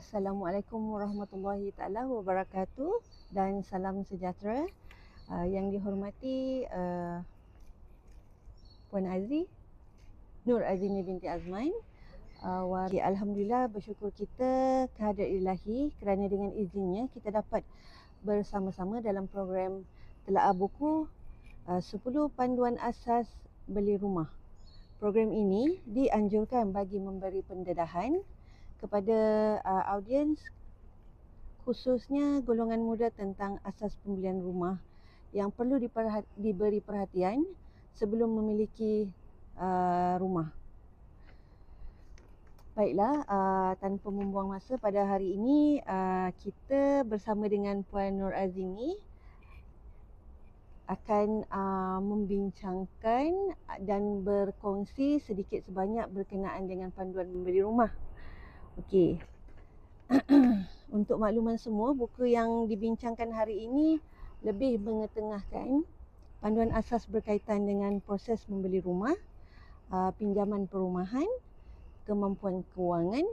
Assalamualaikum warahmatullahi taala wabarakatuh dan salam sejahtera. Yang dihormati Puan Azzi, Nur Azini binti Azman. Alhamdulillah, bersyukur kita kehadrat ilahi kerana dengan izinnya kita dapat bersama-sama dalam program Telaah Buku 10 Panduan Asas Beli Rumah. Program ini dianjurkan bagi memberi pendedahan kepada audiens, khususnya golongan muda, tentang asas pembelian rumah yang perlu diberi perhatian sebelum memiliki rumah. Baiklah, tanpa membuang masa, pada hari ini kita bersama dengan Puan Nur Azini akan membincangkan dan berkongsi sedikit sebanyak berkenaan dengan panduan membeli rumah. Okey. Untuk makluman semua, buku yang dibincangkan hari ini lebih mengetengahkan panduan asas berkaitan dengan proses membeli rumah, pinjaman perumahan, kemampuan kewangan,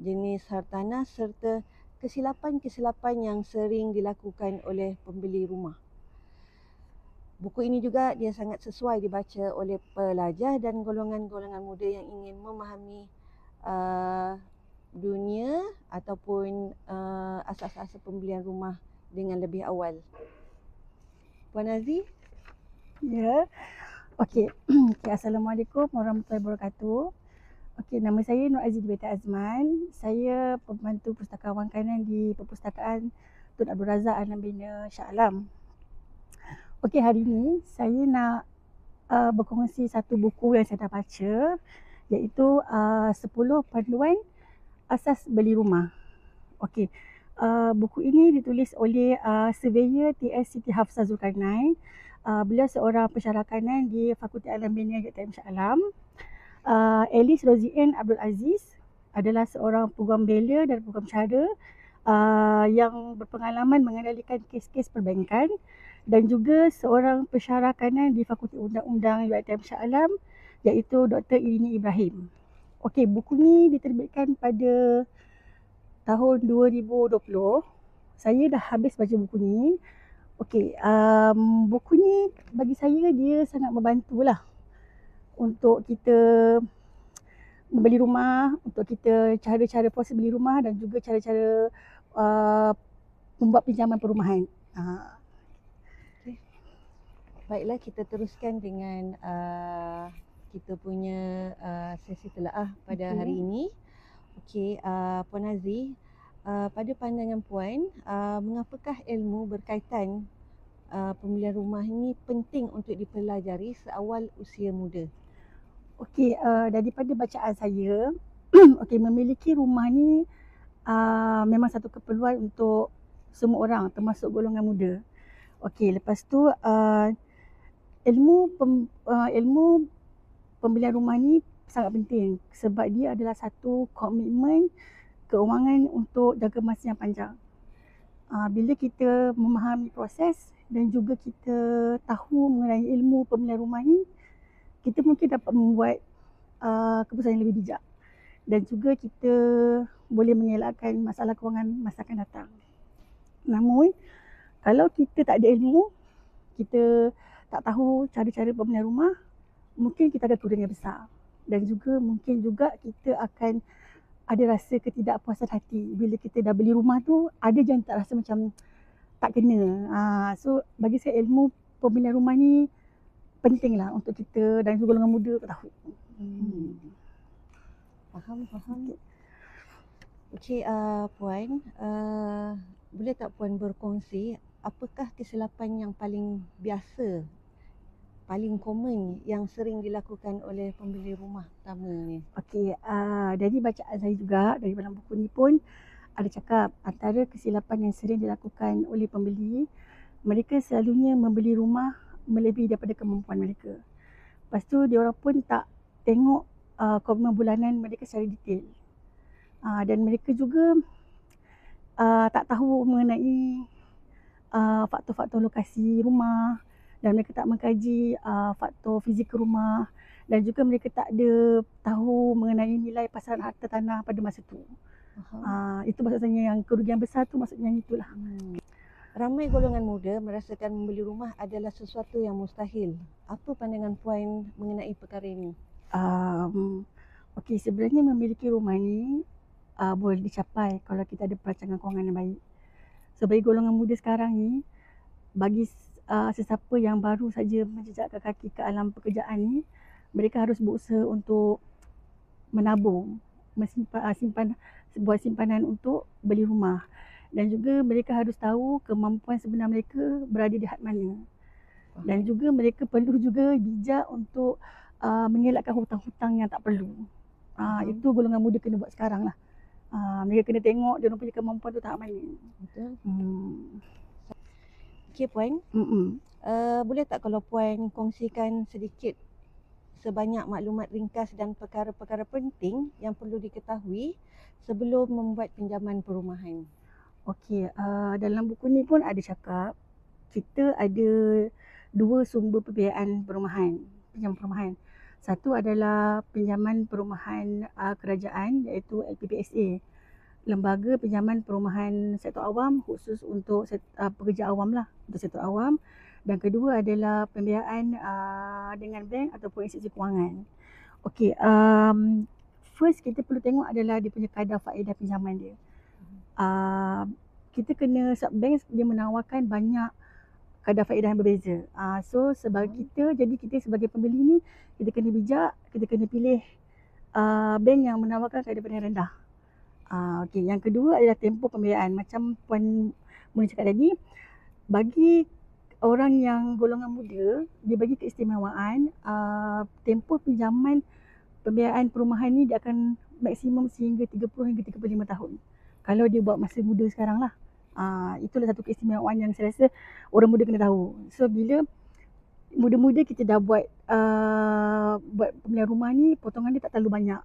jenis hartanah serta kesilapan-kesilapan yang sering dilakukan oleh pembeli rumah. Buku ini juga dia sangat sesuai dibaca oleh pelajar dan golongan-golongan muda yang ingin memahami dunia ataupun asas-asas pembelian rumah dengan lebih awal. Puan Azzi? Ya. Okey. Assalamualaikum warahmatullahi wabarakatuh. Okey, nama saya Nur Azzi binti Azman. Saya pembantu pustakawan kanan di Perpustakaan Tun Abdul Razak Alam Bina Shah Alam. Okey, hari ini saya nak berkongsi satu buku yang saya dah baca, iaitu 10 Panduan Asas Beli Rumah. Okey, buku ini ditulis oleh Surveyor T.S. Siti Hafsah Zulkarnain. Beliau seorang pensyarah kanan di Fakulti Alam Bina UiTM Shah Alam. Alice Rozianne Abdul Aziz adalah seorang peguam bela dan peguam cara yang berpengalaman mengendalikan kes-kes perbankan dan juga seorang pensyarah kanan di Fakulti Undang-Undang UiTM Shah Alam, iaitu Dr. Irini Ibrahim. Okey, buku ni diterbitkan pada tahun 2020. Saya dah habis baca buku ni. Okey, buku ni bagi saya dia sangat membantulah untuk kita membeli rumah, untuk kita cara-cara proses beli rumah dan juga cara-cara membuat pinjaman perumahan. Okay. Baiklah, kita teruskan dengan kita punya sesi telaah pada hari ini. Okey, Puan Azzi, pada pandangan Puan, mengapakah ilmu berkaitan pembelian rumah ini penting untuk dipelajari seawal usia muda? Okey, daripada bacaan saya, okey, memiliki rumah ni memang satu keperluan untuk semua orang, termasuk golongan muda. Okey, lepas tu ilmu pembelian rumah ni sangat penting sebab dia adalah satu komitmen keuangan untuk jangka masa yang panjang. Bila kita memahami proses dan juga kita tahu mengenai ilmu pembelian rumah ni, kita mungkin dapat membuat keputusan yang lebih bijak dan juga kita boleh mengelakkan masalah kewangan masa akan datang. Namun, kalau kita tak ada ilmu, kita tak tahu cara-cara pembelian rumah, mungkin kita ada kerugian yang besar. Dan juga mungkin juga kita akan ada rasa ketidakpuasan hati. Bila kita dah beli rumah tu, ada je yang tak rasa macam tak kena. So, bagi saya ilmu pembelian rumah ni pentinglah untuk kita dan juga golongan muda untuk tahu. Faham. Okey, Puan, boleh tak Puan berkongsi apakah kesilapan yang paling biasa, paling common yang sering dilakukan oleh pembeli rumah pertama ni? Okey, dari bacaan saya juga, dari dalam buku ni pun ada cakap antara kesilapan yang sering dilakukan oleh pembeli, mereka selalunya membeli rumah melebihi daripada kemampuan mereka. Lepas tu diorang pun tak tengok komitmen bulanan mereka secara detail. Dan mereka juga tak tahu mengenai faktor-faktor lokasi rumah dan mereka tak mengkaji faktor fizikal rumah dan juga mereka tak ada tahu mengenai nilai pasaran harta tanah pada masa tu. Faham. Itu maksudnya yang kerugian besar tu maksudnya itulah. Ramai golongan muda merasakan membeli rumah adalah sesuatu yang mustahil. Apa pandangan Puan mengenai perkara ini? Okey, sebenarnya memiliki rumah ni boleh dicapai kalau kita ada perancangan kewangan yang baik. So bagi golongan muda sekarang ni, bagi sesiapa yang baru saja menjejakkan kaki ke alam pekerjaan ni, mereka harus berusaha untuk menabung, simpan sebuah simpanan untuk beli rumah. Dan juga mereka harus tahu kemampuan sebenar mereka berada di had mana. Dan juga mereka perlu juga bijak untuk mengelakkan hutang-hutang yang tak perlu. Itu golongan muda kena buat sekarang lah. Mereka kena tengok dia orang punya kemampuan tu tahap mana. Betul. Okey Puan, boleh tak kalau Puan kongsikan sedikit sebanyak maklumat ringkas dan perkara-perkara penting yang perlu diketahui sebelum membuat pinjaman perumahan? Okey, dalam buku ni pun ada cakap kita ada 2 sumber pembiayaan perumahan, pinjaman perumahan. Satu adalah pinjaman perumahan kerajaan iaitu LPPSA, Lembaga Pinjaman Perumahan Sektor Awam khusus untuk pekerja awam lah, untuk sektor awam. Dan kedua adalah pembiayaan dengan bank ataupun institusi kewangan. Okey, first kita perlu tengok adalah dia punya kadar faedah pinjaman dia. Kita kena, bank dia menawarkan banyak kadar faedah yang berbeza. So sebagai kita sebagai pembeli ni, kita kena bijak, kita kena pilih bank yang menawarkan kadar faedah yang rendah. Okey, yang kedua adalah tempoh pembiayaan. Macam Puan Muna cakap tadi, bagi orang yang golongan muda, dia bagi keistimewaan tempoh pinjaman pembiayaan perumahan ni dia akan maksimum sehingga 30 hingga 35 tahun. Kalau dia buat masa muda sekarang lah. Itulah satu keistimewaan yang saya rasa orang muda kena tahu. So bila muda-muda kita dah buat pembelian rumah ni, potongan dia tak terlalu banyak.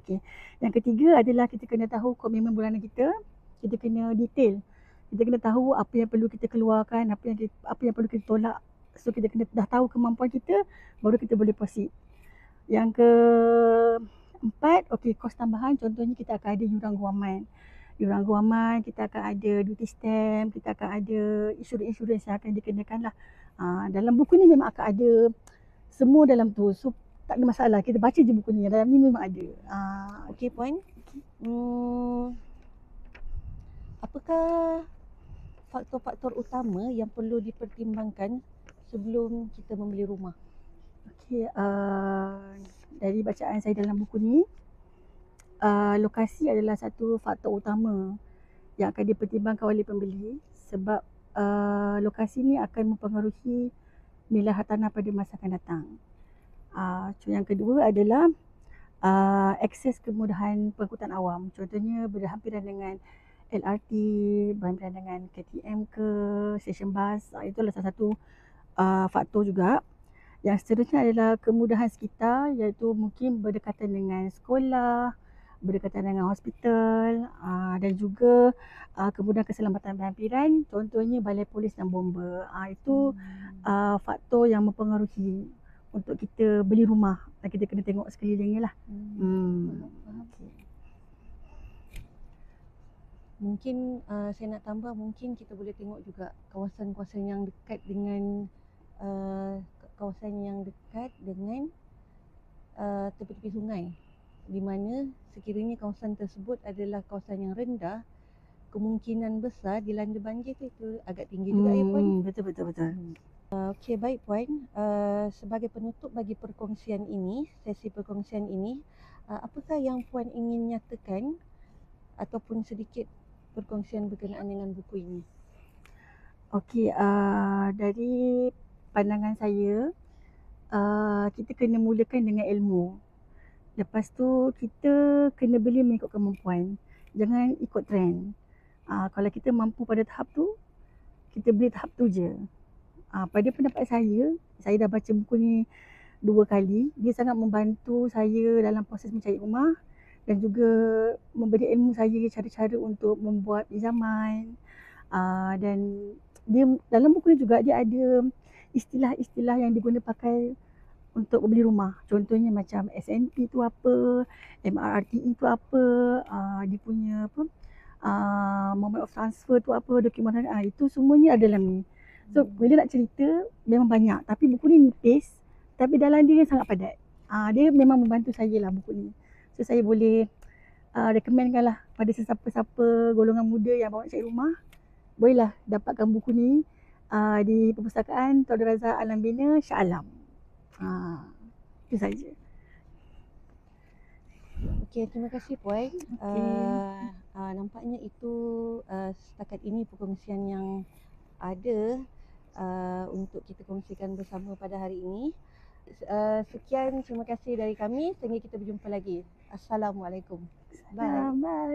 Okey. Yang ketiga adalah kita kena tahu komitmen bulanan kita. Kita kena detail. Kita kena tahu apa yang perlu kita keluarkan, apa yang perlu kita tolak. So kita kena dah tahu kemampuan kita, baru kita boleh proceed. Yang keempat, okey, kos tambahan, contohnya kita akan ada yuran guaman. Yuran guaman, kita akan ada duty stamp, kita akan ada insurans yang akan dikenakan lah. Dalam buku ni memang akan ada semua dalam tu. So tak ada masalah, kita baca je buku ni, dalam ni memang ada. Okey Puan, apakah faktor-faktor utama yang perlu dipertimbangkan sebelum kita membeli rumah? Okey, dari bacaan saya dalam buku ni, lokasi adalah satu faktor utama yang akan dipertimbangkan oleh pembeli sebab lokasi ni akan mempengaruhi nilai hartanah pada masa akan datang. Yang kedua adalah akses kemudahan pengangkutan awam. Contohnya berhampiran dengan LRT, berhampiran dengan KTM ke, stesen bas. Itulah salah satu faktor juga. Yang seterusnya adalah kemudahan sekitar, iaitu mungkin berdekatan dengan sekolah, berdekatan dengan hospital, dan juga kemudahan keselamatan berhampiran, contohnya balai polis dan bomba. Itu faktor yang mempengaruhi untuk kita beli rumah, dan kita kena tengok sekelilingnya lah. Okay. Mungkin saya nak tambah, mungkin kita boleh tengok juga kawasan-kawasan yang dekat dengan tepi-tepi sungai, di mana sekiranya kawasan tersebut adalah kawasan yang rendah, kemungkinan besar dilanda banjir itu agak tinggi juga ya Puan. Betul. Okey, baik Puan. Sebagai penutup bagi perkongsian ini, sesi perkongsian ini, apakah yang Puan ingin nyatakan ataupun sedikit perkongsian berkenaan dengan buku ini? Okey, dari pandangan saya, kita kena mulakan dengan ilmu. Lepas tu kita kena beli mengikut kemampuan. Jangan ikut trend. Kalau kita mampu pada tahap tu, kita beli tahap tu je. Pada pendapat saya dah baca buku ni 2 kali. Dia sangat membantu saya dalam proses mencari rumah dan juga memberi ilmu saya cara-cara untuk membuat pinjaman. Dan dia dalam buku ni juga dia ada istilah-istilah yang diguna pakai untuk beli rumah. Contohnya macam SNP tu apa, MRRTE tu apa, dia punya moment of transfer tu apa, dokumen itu semuanya ada dalam ni. So bila nak cerita memang banyak, tapi buku ni nipis tapi dalam dia sangat padat. Dia memang membantu saya lah buku ni. So saya boleh recommendkan lah pada sesiapa-siapa golongan muda yang bawa nak cari rumah, bolehlah dapatkan buku ni di Perpustakaan Tuan Abdul Razak Alam Bina Shah Alam. Itu saja. Okey, terima kasih Puan. Nampaknya itu setakat ini perkongsian yang ada untuk kita kongsikan bersama pada hari ini. Sekian, terima kasih dari kami. Sehingga kita berjumpa lagi. Assalamualaikum. Bye. Bye.